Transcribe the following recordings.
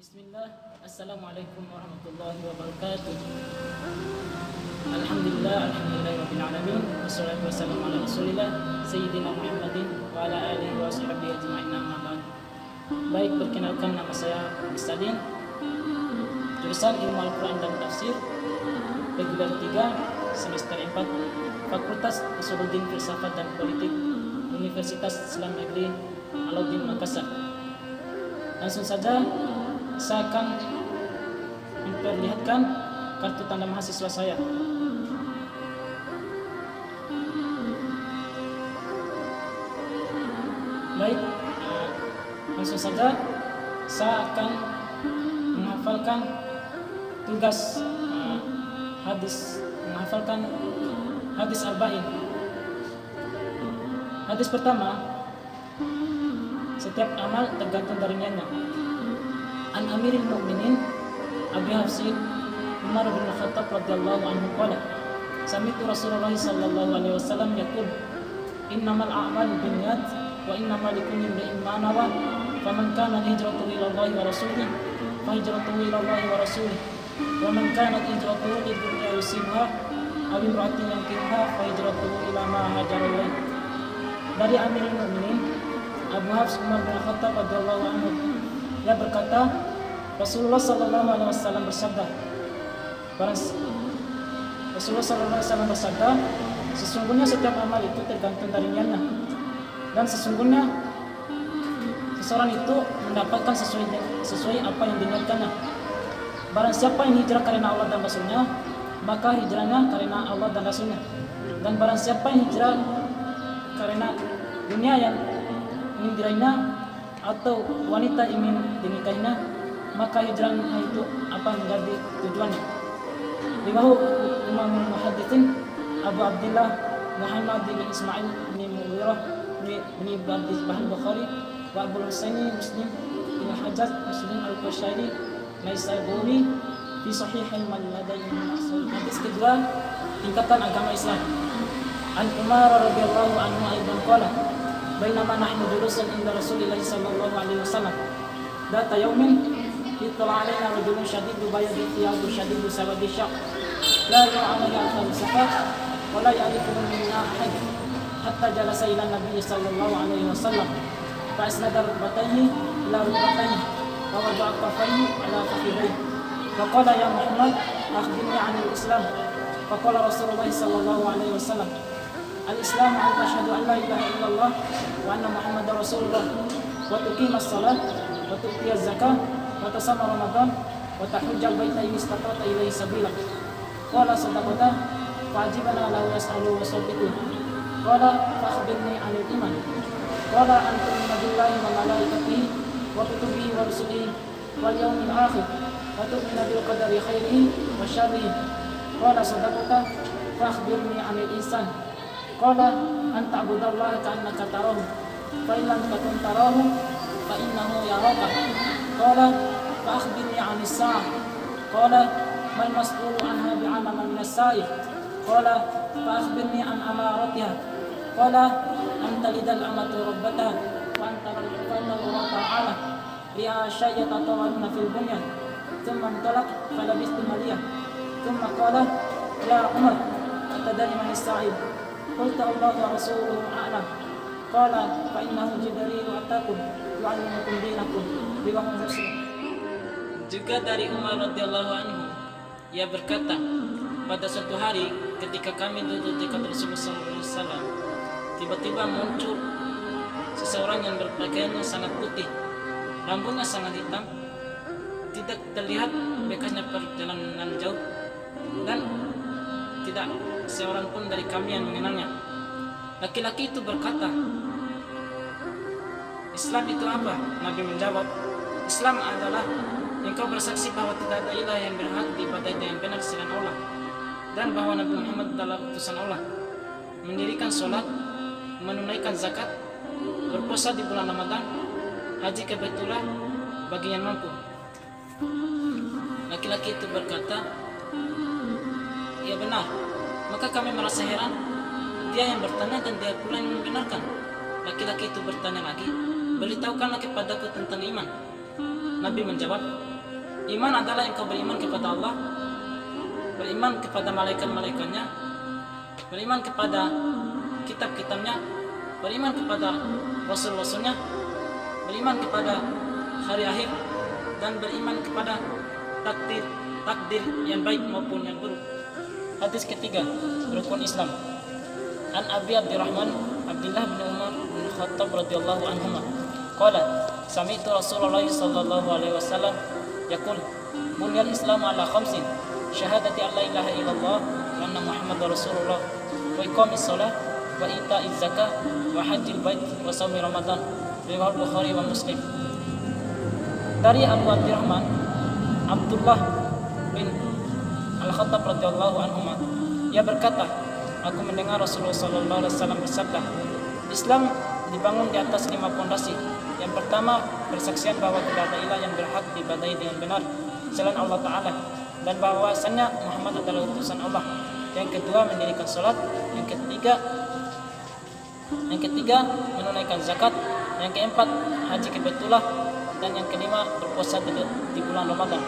Bismillah, Assalamualaikum warahmatullahi wabarakatuh. Alhamdulillahirrabbilalamin. Wassalatu wassalamu ala rasulillah Sayyidina Muhammadin wa ala alihi wa sahbihi ajma'in, amma ba'd. Baik, perkenalkan, nama saya Mustadin, jurusan Ilmu Al-Quran dan Tafsir, reguler 3, semester 4, Fakultas Usuluddin Filsafat dan Politik, Universitas Islam Negeri Alauddin Makassar. Langsung saja saya akan memperlihatkan kartu tanda mahasiswa saya. Baik, langsung saja saya akan menghafalkan tugas menghafalkan hadis arba'in. Hadis pertama, setiap amal tergantung dari niatnya. An Amiril Mu'minin Abi Hafsin Umar bin Khattab radhiyallahu anhu qala sami'tu Rasulullah sallallahu alaihi wasallam yaqul innamal a'malu binniyat wa innamal likulli imrin ma nawa faman kana hijratuhu ila Allah wa rasulih fa hijratuhu ila Allah wa rasulih wa man kanat hijratuhu lidunya yusibuha aw imra'atin yankihuha fa hijratuhu ila ma hajara ilaih. Dari Amirul Mu'minin Abu Hafs Umar bin Khattab radhiyallahu anhu, dia berkata, Rasulullah sallallahu alaihi wasallam bersabda, sesungguhnya setiap amal itu tergantung dari niatnya, dan sesungguhnya seseorang itu mendapatkan sesuai apa yang diniatkannya. Barang siapa yang hijrah karena Allah dan Rasulnya, maka hijrahnya karena Allah dan Rasulnya. Dan barang siapa yang hijrah karena dunia yang ingin diraihnya atau wanita ingin dinikahinya, maka hijrahnya itu apa menjadi tujuannya. Riwahu Imam Muhadditsin Abu Abdullah Muhammad bin Ismail bin Mughirah bin Ibn Bukhari wa Abu Husaini Muslim bin Hajjaj Muslim Al-Qushairi Naisaburi fi Sahih al-Madani. Hadis kedua, tingkatan agama Islam. An Umar radhiyallahu anhu aidan qala bainama nahnu julusan inda Rasulillah sallallahu alaihi wasallam data yaumin ittala alaina rajulun shadidu bayadi thiyabu shadidu sawadi syaq la ya'lamu al safat wa la ya'rifu minna ahad hatta jalasa ila nabiy sallallahu alaihi wasallam fa asnada rukbatayhi ila rukbatayhi wa wada'a kaffayhi ala fakhidayhi wa qala ya Muhammad akhbirni 'anil islam. Fa qala Rasulullah sallallahu alaihi wasallam al-Islam an tashhadu an la ilaha illallah wa anna Muhammadar Rasulullah wa tuqimas salat wa tu'tiyaz zakah wa tasama Ramadan wa tahujjal baita in istata'ta ilaihi sabila. Qala sadaqata fa ajibana lahu yas'alu wa sabitu. Qala fa akhbirni 'anil iman. Qala an tu'mina billahi wa malaikatihi wa kutubihi wa rusulihi wal yawmil akhir wa tu'mina bil qadari khairihi wa syarrihi. Qala sadaqata fa akhbirni 'anil ihsan. Qala an ta'budallaha ka'annaka tarahu fa in lam takun tarahu fa innahu yaraka. Qala fa akhbirni 'anis sa'ah. Qala mal mas'ulu anha bi'alama min as-sa'ih. Qala fa akhbirni 'an amaratiha. Qala an talidal amatu rabbataha wa an tara Allah ta'ala liha syai'atan tawadna fil bunyan thumma antalaq falabistu maliyah thumma qala ya Umar atadari man as-sa'id. Qultu Allah wa rasuluhu a'lam. Qala fa innahu Jibril atakum yu'allimukum dinakum. Riwayat Muslim. Juga dari Umar radhiyallahu anhu, ia berkata, pada suatu hari ketika kami duduk dekat Rasulullah sallallahu alaihi wasallam, tiba-tiba muncul seseorang yang berpakaiannya sangat putih, rambutnya sangat hitam, tidak terlihat bekasnya perjalanan jauh, dan tidak seorang pun dari kami yang mengenalnya. Laki-laki itu berkata, Islam itu apa? Nabi menjawab, Islam adalah engkau bersaksi bahwa tidak ada ilah yang berhak diibadahi dengan benar selain Allah, dan bahwa Nabi Muhammad adalah utusan Allah, mendirikan sholat, menunaikan zakat, berpuasa di bulan Ramadan, haji ke Baitullah bagi yang mampu. Laki-laki itu berkata, ya benar. Maka kami merasa heran. Dia yang bertanya dan dia pula yang membenarkan. Laki-laki itu bertanya lagi, beritahukanlah kepadaku tentang iman. Nabi menjawab, Iman adalah engkau beriman kepada Allah, beriman kepada malaikat-malaikatnya, beriman kepada kitab-kitabnya, beriman kepada rasul-rasulnya, beriman kepada hari akhir, dan beriman kepada takdir yang baik maupun yang buruk. Hadis ketiga, rukun Islam. An Abi Abdurrahman Abdullah bin Umar bin Khattab radhiyallahu anhuma qala sami'tu Rasulullah sallallahu alaihi wasallam yaqul bunyal Islam ala khamsin syahadati an la ilaha illallah wa anna Muhammadar Rasulullah wa iqamis shalah wa ita'iz zakah wa hajjil bait wa shaumi ramadan riwayat Bukhari wa Muslim. Dari Abu Abdurrahman Abdullah bin Al-Khattab radhiyallahu anhuma, ia berkata, aku mendengar Rasulullah sallallahu alaihi wasallam bersabda, Islam dibangun di atas 5 pondasi. Yang pertama, persaksian bahwa tidak ada ilah yang berhak diibadahi dengan benar selain Allah Ta'ala, dan bahwasannya Muhammad adalah utusan Allah. Yang kedua, mendirikan salat. Yang ketiga, menunaikan zakat. Yang keempat, haji ke Baitullah. Dan yang kelima, berpuasa di bulan Ramadan.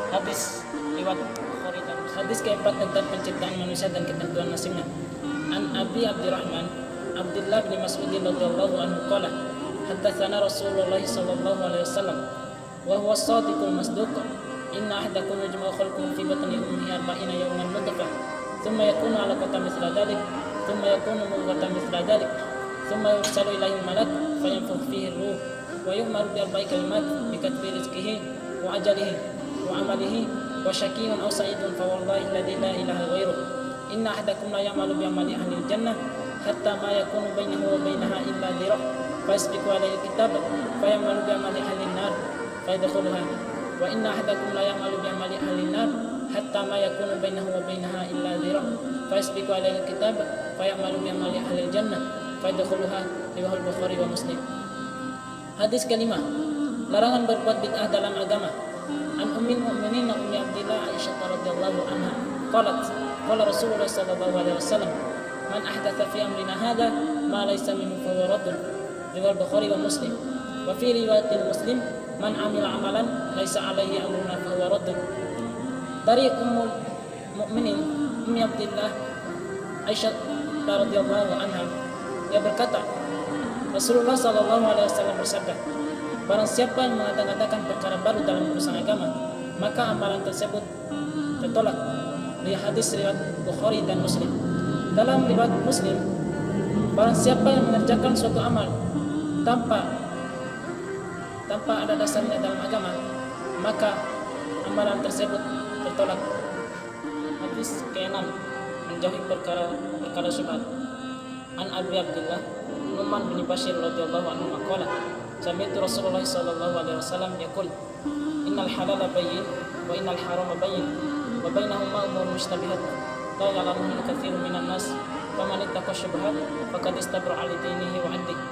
Hadis riwayat Bukhari dan Muslim. Hadis keempat tentang penciptaan manusia dan ketentuan nasibnya. An Abi Abdurrahman Abdullah bin Mas'ud radhiyallahu anhu qala haddatsana Rasulullah sallallahu alaihi wasallam wa huwa as-sadiqul masduq inna ahadakum yajma'u khalquhu fi batni ummihi 40 yawman nutfah thumma yakunu 'alaqatan mithla dhalik thumma yakunu mudghatan mithla dhalik thumma yursalu ilayhi al-malak fayanfukhu fihi ar-ruh wa yu'maru bi arba'i kalimat bi katbi rizqihi wa ajalihi wa amalihi wa syaqiyyun aw sa'idun fa wallahi alladhi la ilaha ghairuh inna ahadakum la ya'malu bi amali ahli al-jannah hatta ma yakunu bainahu wa bainaha illa dhira' fa yasbiqu alayhi al-kitab fa ya'malu bi amali ahli an-nar fa yadkhuluha wa inna ahadakum la ya'malu bi amali ahli an-nar hatta ma yakunu bainahu wa bainaha illa dhira' fa yasbiqu alayhi al-kitab fa ya'malu bi amali ahli al-jannah fa yadkhuluha riwayat Bukhari wa Muslim. Hadis kelima, larangan berbuat bid'ah dalam agama. An ummil mu'minin Ummi Abdillah Aisyah radhiyallahu anha qalat qala Rasulullah sallallahu alaihi wasallam man ahdatha fi amrina hadha ma laysa minhu fa huwa radd riwayat Bukhari wa Muslim. Wa fi riwayatil Muslim man amila amalan laysa alaihi amruna fa huwa radd. Dari Ummul Mukminin Ummi Abdillah Aisyah radhiyallahu anha, ia berkata, Rasulullah sallallahu alaihi wasallam bersabda, barang siapa yang mengadakan perkara baru dalam urusan agama, maka amalan tersebut tertolak. Lihat hadis riwayat Bukhari dan Muslim. Dalam riwayat Muslim, barang siapa yang mengerjakan suatu amal tanpa ada dasarnya dalam agama, maka amalan tersebut tertolak. Hadis ke-6, menjauhi perkara syubhat. An Abi Abdullah Nu'man bin Bashir radhiyallahu anhu maqala sami'tu Rasulullah sallallahu alaihi wasallam yaqul innal halala bayyin wa innal harama bayyin wa bainahuma umurun mushtabihat la ya'lamuhunna katsirun minan nas faman ittaqa syubhat faqad istabra'a li dinihi wa 'irdihi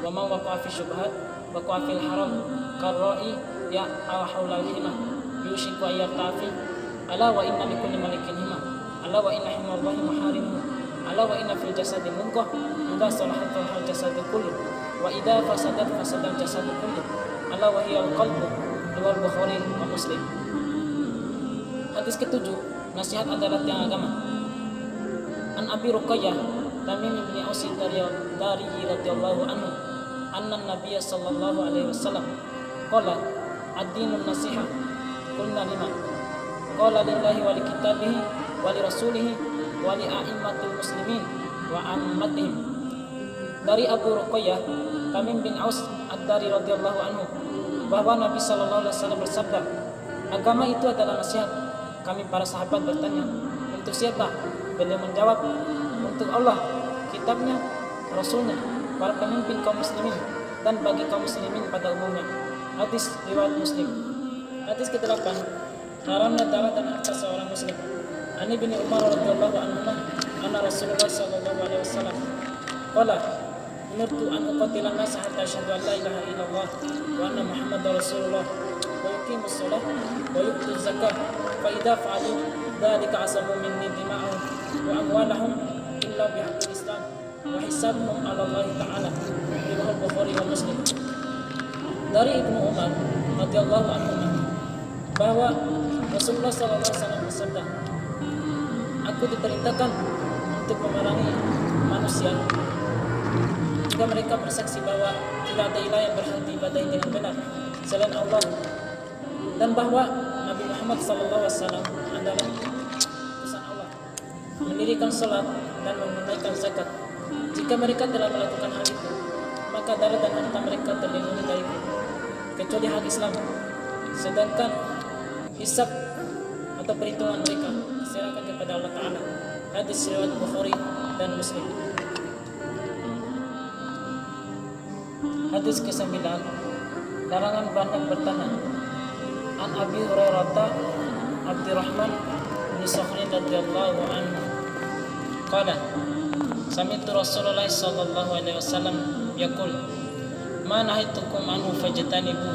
wa man waqa'a fi syubhat waqa'a fil haram karra'i ya'a hawla al-himah yushiku an yartafi ala wa inna likulli malikin himah ala wa inna himallahi maharimuhu ala wa inna fil jasadi mudghah idza salahat fal jasadu kullu wa idza fasadat fasadal jasadu kullu ala wa hiya al-qalbu riwayat Bukhari wa Muslim. Hadis ketujuh, nasihat adalah tiang agama. An Abi Ruqayyah Tamim bin Aus dari radhiyallahu anhu anna Nabiy sallallahu alaihi wasallam qala ad-dinun nasiha qulna lima qala lillahi wa li kitabihi wa li rasulihi wa li a'immatil muslimin wa ammatihim. Dari Abu Ruqayyah Tamim bin Aus ad-Dari radhiyallahu anhu bahwa Nabi sallallahu alaihi wasallam bersabda, agama itu adalah nasihat. Kami para sahabat bertanya, untuk siapa? Beliau menjawab, untuk Allah, kitabnya, rasulnya, para pemimpin kaum muslimin, dan bagi kaum muslimin pada umumnya. Hadis riwayat Muslim. Hadis ke-8, haramnya darah dan harta seorang muslim. Ani bin Umar radhiyallahu anhu anna Rasulullah sallallahu alaihi wasallam qala umirtu an uqatila an-nas hatta asyhadu an la ilaha illallah wa anna Muhammadar Rasulullah wa yuqimus shalah wa yu'tuz zakah fa idza fa'alu dzalika asamu minni dima'ahum wa amwalahum illa bihaqqil Islam wa hisabuhum 'ala Allah ta'ala riwayat Bukhari wa Muslim. Dari Ibnu Umar radhiyallahu anhu bahwa Rasulullah SAW bersabda, aku diperintahkan untuk memerangi manusia jika mereka bersaksi bahwa tidak ada ilah yang berhak diibadahi dengan benar selain Allah, dan bahwa Nabi Muhammad SAW adalah utusan Allah, mendirikan salat dan menunaikan zakat. Jika mereka telah melakukan hal itu, maka darah dan harta mereka terlindungi dariku, kecuali hak Islam. Sedangkan hisab atau perhitungan mereka diserahkan kepada Allah Ta'ala. Hadis riwayat Bukhari dan Muslim. Hadis ke-9, larangan banyak bertanya. An Abi Hurairah Abdurrahman bin Sakhrin radhiyallahu anhu qala sami'tu Rasulullah sallallahu alaihi wasallam yaqul ma nahaytukum anhu fajtanibu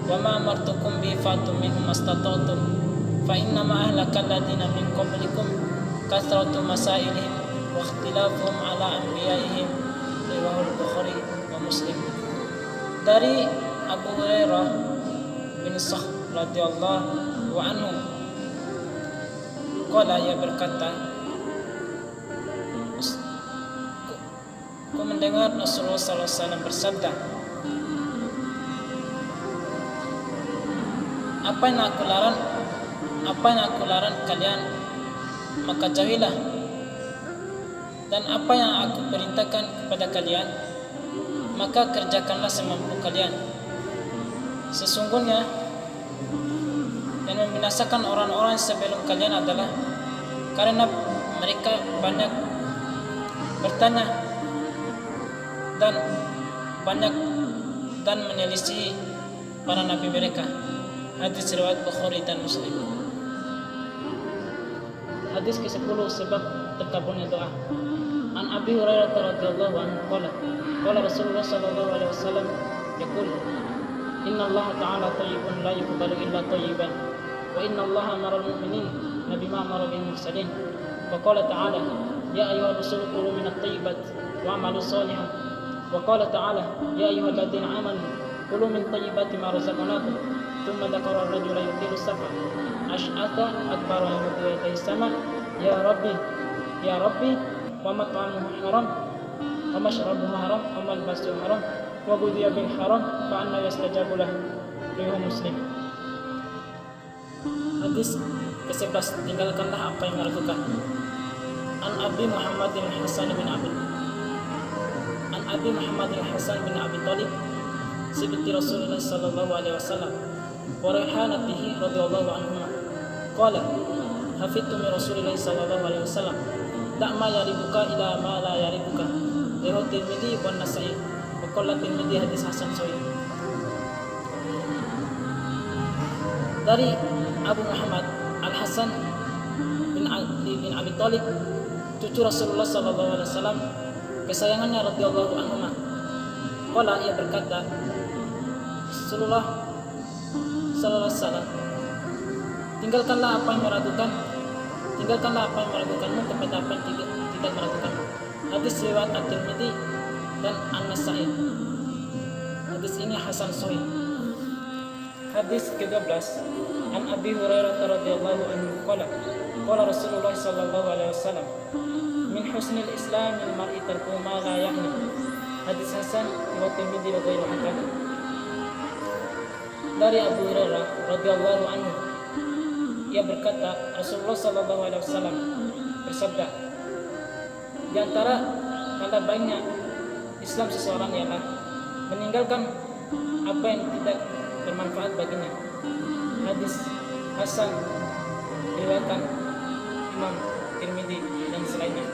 wa ma amartukum bi fatu minhu mastata'tum fa inna ma ahlakal ladina min qablikum kathratu masailihim wa ikhtilafuhum ala anbiya'ihim. Riwayat Bukhari wa Muslim. Dari Abu Hurairah bin Sakhr radhiyallahu anhu qala, ia berkata, aku mendengar Rasulullah SAW bersabda, apa yang aku larang kalian maka jauhilah, dan apa yang aku perintahkan kepada kalian maka kerjakanlah semampu kalian. Sesungguhnya yang membinasakan orang-orang sebelum kalian adalah karena mereka banyak bertanya dan menyelisihi para nabi mereka. Hadis riwayat Bukhari dan Muslim. Hadis ke-10, sebab terkabulnya doa. An Abi Hurairah radhiyallahu anhu qala Rasulullah sallallahu alaihi wasallam yaqul inna Allah ta'ala thayyibun la yuqbalu illa thayyiban wa inna Allah amara al-mu'minin bima amara bil mursalin wa qala ta'ala ya ayyuhar rusulu kulu minat thayyibat wa'malu shalihan wa qala ta'ala ya ayyuhalladzina amanu kulu min thayyibati ma razaqnakum thumma dzakara ar-rajula yutilu safa ash'atha akbara yamuddu yadayhi sama ya rabbi wa mat'amuhu haram wa mashrabuhu haram wa malbasuhu haram wa ghudhiya bil haram fa anna yastajabu lahu. Riwayat Muslim. Hadis ke-11, tinggalkanlah apa yang meragukan. An Abi Muhammad al-Hasan bin Abi Thalib sibti Rasulullah sallallahu alaihi wasallam wa raihanatihi radhiyallahu anhuma qala hafidtu min Rasulillah sallallahu alaihi wasallam da' ma yaribuka ila ma la yaribuka. Riwayat Tirmidzi wa Nasa'i wa qala Tirmidzi hadis hasan sahih. Dari Abu Muhammad Al-Hasan bin Abi Thalib, cucu Rasulullah sallallahu alaihi wasallam, kesayangannya radhiyallahu anhu, qala, ia berkata, Rasulullah sallallahu alaihi wasallam, tinggalkanlah apa yang meragukanmu kepada apa yang tidak meragukanmu. Hadis riwayat At-Tirmidzi dan An-Nasa'i. Hadis ini hasan sahih. Hadis ke-12, An Abi Hurairah radhiyallahu anhu qala Rasulullah sallallahu alaihi wasallam min husnil islamil mar'i tarku ma la ya'ni. Hadis hasan riwayat Tirmidzi wa ghairuhu hakadha. Dari Abu Hurairah radhiyallahu anhu, ia berkata, Rasulullah sallallahu alaihi wasallam bersabda, di antara tanda baiknya Islam seseorang ialah meninggalkan apa yang tidak bermanfaat baginya. Hadis hasan diriwayatkan Imam Tirmidzi dan selainnya.